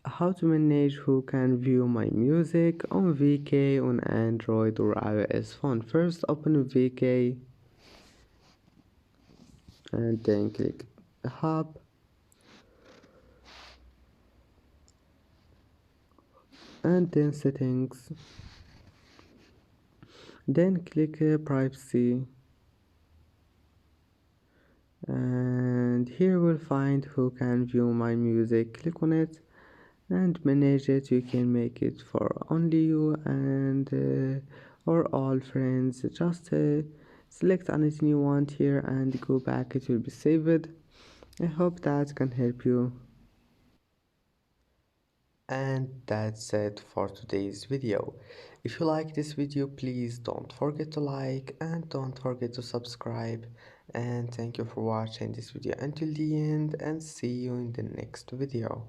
How to manage who can view my music on VK on Android or iOS phone. First open VK and then click hub and then settings, then click privacy, and here we'll find who can view my music. Click on it and manage it. You can make it for only you and or all friends. Just select anything you want here and go back, it will be saved. I hope that can help you. And that's it for today's video. If you like this video, please don't forget to like and don't forget to subscribe. And thank you for watching this video until the end, and see you in the next video.